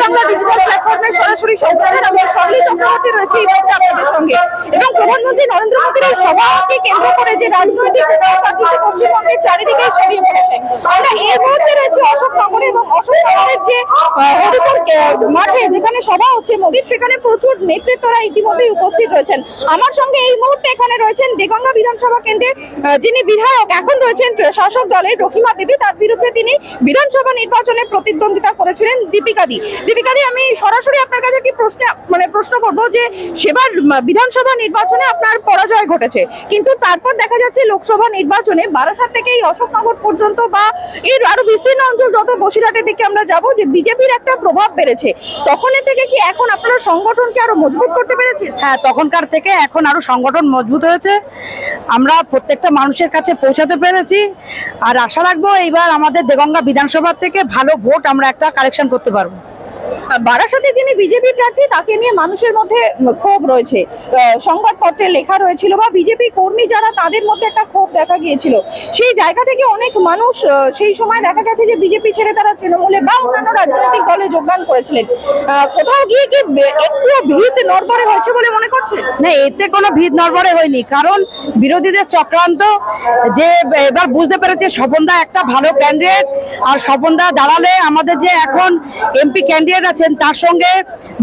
Bangla digital প্ল্যাটফর্মের সরাসরি সম্প্রচার। আমি শার্লি চক্রবর্তী রয়েছে এই মুহূর্তে আপনাদের সঙ্গে। এবং প্রধানমন্ত্রী নরেন্দ্র মোদীর এই সভাকে কেন্দ্র করে যে রাজনৈতিক প্রাকৃতিক পশ্চিমবঙ্গের চারিদিকে ছড়িয়ে পড়েছে। আমরা এই মুহূর্তে রয়েছে অশোকনগরে এবং অশোকনগরের যে হরিপুর মাঠে যেখানে সভা হচ্ছে মোদীর, সেখানে প্রচুর নেতৃত্বরা ইতিমধ্যেই উপস্থিত রয়েছেন। আমার সঙ্গে এই মুহূর্তে এখানে রয়েছেন দেগঙ্গা বিধানসভা কেন্দ্রে যিনি বিধায়ক এখন রয়েছেন শাসক দলের রহিমা বিবি। তার বিরুদ্ধে তিনি বিধানসভা নির্বাচনে প্রতিদ্বন্দ্বিতা করেছিলেন দীপিকা দি। আমি সরাসরি আপনার কাছে একটি প্রশ্ন করবো যে সেবার বিধানসভা নির্বাচনে আপনার পরাজয় ঘটেছে, কিন্তু তারপর দেখা যাচ্ছে লোকসভা নির্বাচনে বারাসাত থেকে এই অশোকনগর পর্যন্ত বা এর আরো বিস্তীর্ণ অঞ্চল যত বসিরহাটের দিকে আমরা যাব যে বিজেপির একটা প্রভাব বেড়েছে। তখনের থেকে কি এখন আপনারা সংগঠনকে আরো মজবুত করতে পেরেছেন? হ্যাঁ, তখনকার থেকে এখন আরো সংগঠন মজবুত হয়েছে, আমরা প্রত্যেকটা মানুষের কাছে পৌঁছাতে পেরেছি। আর আশা রাখবো এইবার আমাদের দেগঙ্গা বিধানসভা থেকে ভালো ভোট আমরা একটা কালেকশন করতে পারবো। বারাসাতে যিনি বিজেপি প্রার্থী তাকে নিয়ে মানুষের মধ্যে ক্ষোভ রয়েছে, সংবাদপত্রে লেখা রয়েছিল বা বিজেপি কর্মী যারা তাদের মধ্যে একটা ক্ষোভ দেখা গিয়েছিল। সেই জায়গা থেকে অনেক মানুষ সেই সময় দেখা গেছে যে বিজেপি ছেড়ে তারা তৃণমূলে বা অন্যান্য রাজনৈতিক দলে যোগদান করেছিলেন। কোথাও গিয়ে কি একটু ভিত নড়বড়ে হয়েছে বলে মনে করছেন? না, এতে কোনো ভিত নড়বড়ে হয়নি, কারণ বিরোধীদের চক্রান্ত যে এবার বুঝতে পেরেছে স্বপনদা একটা ভালো ক্যান্ডিডেট, আর স্বপনদা দাঁড়ালে আমাদের যে এখন এমপি ক্যান্ডিডেট আছেন তার সঙ্গে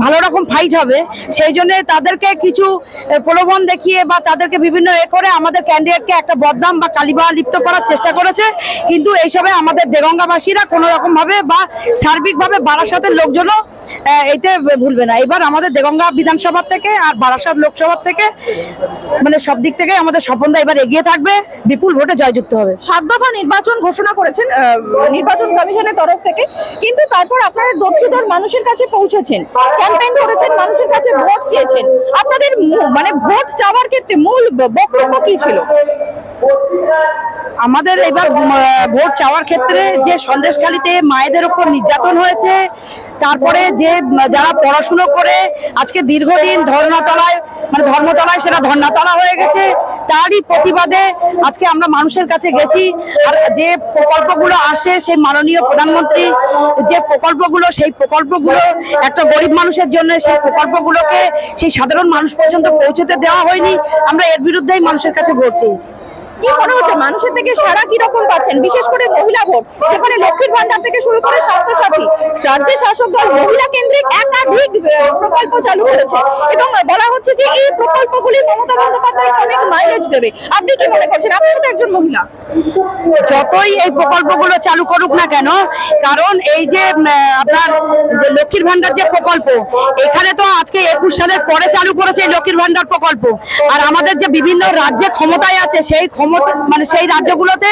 ভালো রকম ফাইট হবে। সেই জন্য তাদেরকে কিছু প্রলোভন দেখিয়ে বা তাদেরকে বিভিন্ন করে আমাদের ক্যান্ডিডেটকে একটা বদনাম বা কালিমা লিপ্ত করার চেষ্টা করেছে। কিন্তু এইসবে আমাদের দেগঙ্গাবাসীরা কোনো রকম ভাবে বা সার্বিকভাবে বারাসাতের লোকজনও এতে ভুলবে না। এবার আমাদের দেগঙ্গা বিধানসভা থেকে আর বারাসাত লোকসভা থেকে মানে সব দিক থেকে আমাদের স্বপনদা এবার এগিয়ে থাকবে, বিপুল ভোটে জয়যুক্ত হবে। 7 দফা নির্বাচন ঘোষণা করেছেন নির্বাচন কমিশনের তরফ থেকে, কিন্তু তারপর আপনারা ডোর টু ডোর মানুষের কাছে পৌঁছেছেন, ক্যাম্পেইন করেছেন, মানুষের কাছে ভোট চেয়েছেন। আপনাদের মানে ভোট চাওয়ার ক্ষেত্রে মূল বক্তব্য কি ছিল? আমাদের এবার ভোট চাওয়ার ক্ষেত্রে যে সন্দেশখালীতে মায়েদের উপর নির্যাতন হয়েছে, তারপরে যে যারা পড়াশুনো করে আজকে দীর্ঘদিন ধর্মতলায় সেটা ধর্নাতলা হয়ে গেছে, তারই প্রতিবাদে আজকে আমরা মানুষের কাছে গেছি। আর যে প্রকল্পগুলো আসে সেই মাননীয় প্রধানমন্ত্রী যে প্রকল্পগুলো, সেই প্রকল্পগুলো একটা গরিব মানুষের জন্য, সেই প্রকল্পগুলোকে সেই সাধারণ মানুষ পর্যন্ত পৌঁছতে দেওয়া হয়নি। আমরা এর বিরুদ্ধেই মানুষের কাছে ভোট চেয়েছি। কি মনে হচ্ছে মানুষের থেকে সারা কিরকম পাচ্ছেন, বিশেষ করে মহিলা ভোট, যেখানে লক্ষ্মীর ভান্ডার থেকে শুরু করে স্বাস্থ্যসাথী, রাজ্যের শাসক দল মহিলা কেন্দ্রিক একাধিক প্রকল্প চালু করেছে এবং বলা হচ্ছে যে এই প্রকল্পগুলি মমতা বন্দ্যোপাধ্যায়কে অনেক মাইলেজ দেবে। আপনি কি মনে করছেন? আপনিও তো একজন মহিলা। যতই এই প্রকল্পগুলো চালু করুক না কেন, কারণ এই যে আপনার যে লক্ষ্মীর ভান্ডার যে প্রকল্প, এখানে তো আজকে 21 সালের পরে চালু করেছে এই লক্ষ্মীর ভান্ডার প্রকল্প। আর আমাদের যে বিভিন্ন রাজ্যে ক্ষমতায় আছে সেই সেই রাজ্যগুলোতে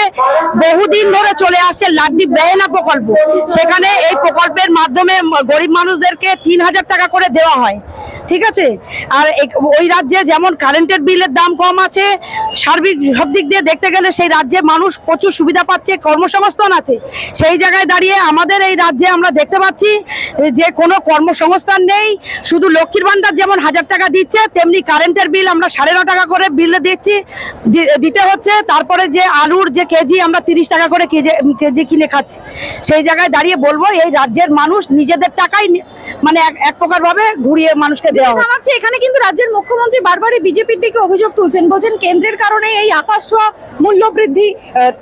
বহুদিন ধরে চলে আসছে লাড্ডি বেহেনা প্রকল্প। সেখানে এই প্রকল্পের মাধ্যমে গরিব মানুষদেরকে 3000 টাকা করে দেওয়া হয়, ঠিক আছে। আর ওই রাজ্যে যেমন কারেন্টের বিলের দাম কম আছে, সার্বিক সব দিক দিয়ে দেখতে গেলে সেই রাজ্যে মানুষ প্রচুর সুবিধা পাচ্ছে, কর্মসংস্থান আছে। সেই জায়গায় দাঁড়িয়ে আমাদের এই রাজ্যে আমরা দেখতে পাচ্ছি যে কোনো কর্মসংস্থান নেই। শুধু লক্ষ্মীর ভান্ডার যেমন 1000 টাকা দিচ্ছে, তেমনি কারেন্টের বিল আমরা 9.5 টাকা করে বিল দিতে হচ্ছে। তারপরে যে আলুর যে কেজি আমরা 30 টাকা করে কেজি কিনে খাচ্ছি। সেই জায়গায় দাঁড়িয়ে বলবো এই রাজ্যের মানুষ নিজেদের টাকাই মানে এক প্রকার ভাবে ঘুরিয়ে মানুষকে দেওয়া হচ্ছে। এখানে কিন্তু রাজ্যের মুখ্যমন্ত্রী বারবারই বিজেপির দিকে অভিযোগ তুলছেন, বলছেন কেন্দ্রের কারণে এই আকাশ ছোঁয়া মূল্য বৃদ্ধি,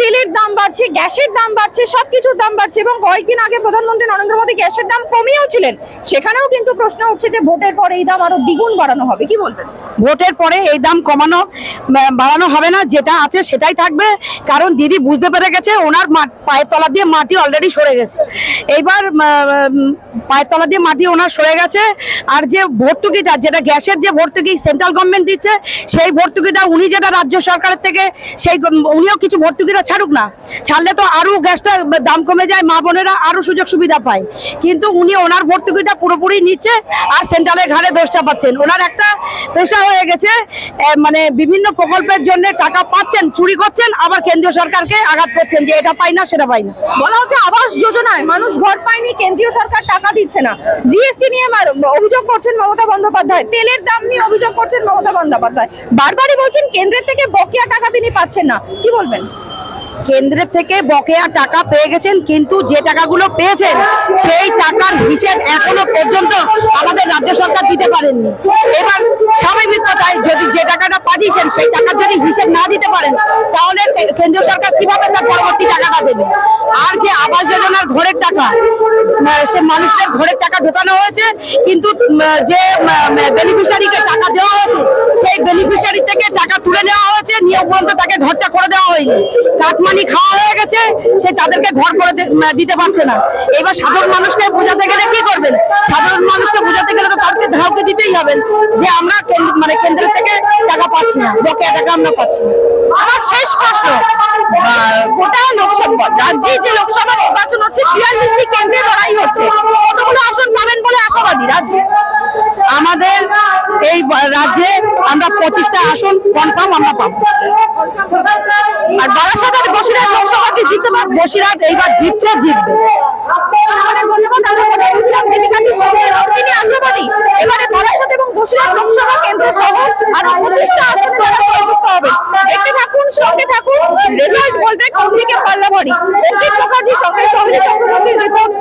তেলের দাম বাড়ছে, গ্যাসের দাম বাড়ছে, সবকিছুর দাম বাড়ছে। এবং কয়েকদিন আগে প্রধানমন্ত্রী নরেন্দ্র মোদী গ্যাসের দাম কমিয়েও ছিলেন, সেখানেও কিন্তু প্রশ্ন উঠছে যে ভোটের পরে এই দাম আরো দ্বিগুণ বাড়ানো হবে। কি বলবেন? ভোটের পরে এই দাম বাড়ানো হবে না, যেটা আছে সেটাই থাকবে। কারণ দিদি বুঝতে পেরে গেছে ওনার পায়ের তলা দিয়ে মাটি অলরেডি সরে গেছে। এইবার পায়ের তলা দিয়ে মাটি ওনার সরে গেছে। আর যে ভর্তুকিটা, যেটা গ্যাসের যে ভর্তুকি সেন্ট্রাল গভর্নমেন্ট দিচ্ছে, সেই ভর্তুকিটা উনি যেটা রাজ্য সরকারের থেকে সেই উনিও কিছু ভর্তুকিটা ছাড়ুক না, ছাড়লে তো আরো গ্যাসটার দাম কমে যায়, মা বোনেরা আরো সুযোগ সুবিধা পায়। কিন্তু উনি ওনার ভর্তুকিটা পুরোপুরি নিচ্ছে আর সেন্ট্রালের ঘাড়ে দোষটা পাচ্ছেন। ওনার একটা পেশা হয়ে গেছে, মানে বিভিন্ন প্রকল্পের জন্য টাকা পাচ্ছেন, চুরি করছেন, আবার কেন্দ্রীয় সরকারকে আঘাত করছেন যে এটা পাই না সেটা পাই না। বলা হচ্ছে আবাস যোজনায় মানুষ ঘর পায়নি, কেন্দ্রীয় সরকার টাকা দিচ্ছে না। জিএসটি নিয়ে অভিযোগ করছেন মমতা বন্দ্যোপাধ্যায়, তেলের দাম নিয়ে অভিযোগ করছেন মমতা বন্দ্যোপাধ্যায়, বারবারই বলছেন কেন্দ্রের থেকে বকেয়া টাকা তিনি পাচ্ছেন না। কি বলবেন? কেন্দ্রের থেকে বকেয়া টাকা পেয়ে গেছেন, কিন্তু যে টাকাগুলো পেয়েছেন সেই টাকার হিসেব এখনো পর্যন্ত আমাদের রাজ্য সরকার দিতে পারেননি। এবার স্বাভাবিক কথায় যদি যে টাকাটা পাঠিয়েছেন সেই টাকার যদি হিসেব না দিতে পারেন তাহলে কেন্দ্রীয় সরকার কিভাবে তার পরবর্তী টাকাটা দেবে? আর যে আবাস যোজনার ঘরের টাকা, সে মানুষদের ঘরের টাকা ঢোকানো হয়েছে, কিন্তু যে বেনিফিশিয়ারিকে টাকা দেওয়া হয়েছে সেই বেনিফিশিয়ারি থেকে টাকা তুলে নেওয়া হয়েছে, নিয়োগ পর্যন্ত তাকে ঘরটা করে দেওয়া হয়নি। কাটমানি খাওয়া হয়ে গেছে, সে তাদেরকে ঘর করে দিতে পারছে না। এবার সাধারণ মানুষকে বোঝাতে গেলে কি করবেন? সাধারণ মানুষকে বোঝাতে গেলে তো তাদেরকে ধারকে দিতেই হবেন যে আমরা কেন্দ্র থেকে টাকা পাচ্ছি না, বকেয়া টাকা আমরা পাচ্ছি না। আমার শেষ প্রশ্ন, গোটা লোকসভা রাজ্যে যে লোকসভা নির্বাচন হচ্ছে 42টি কেন্দ্রে লড়াই হচ্ছে, কতগুলো আসন পাবেন বলে আশাবাদী রাজ্যে? আমাদের এই রাজ্যে আমরা 25টা আসন কনফার্ম আমরা পাবো। আর বারাসাত আর বসিরহাট লোকসভাকে জিততে পারবে? বসিরহাট এইবার জিতছে, জিতবে। অনেক ধন্যবাদ। আমরা কথা বলছিলাম দেবিকাটির সঙ্গে, তিনি আশাবাদী এবারে বারাসাত এবং বসিরহাট লোকসভা কেন্দ্র সহ আরো 25টা আসনে তারা জয়যুক্ত হবে। দেখতে থাকুন, সঙ্গে থাকুন, রেজাল্ট বলবে কোন দিকে পাল্লা ভারী। অঙ্কিত মুখার্জির সঙ্গে সহিত চক্রবর্তীর রিপোর্ট।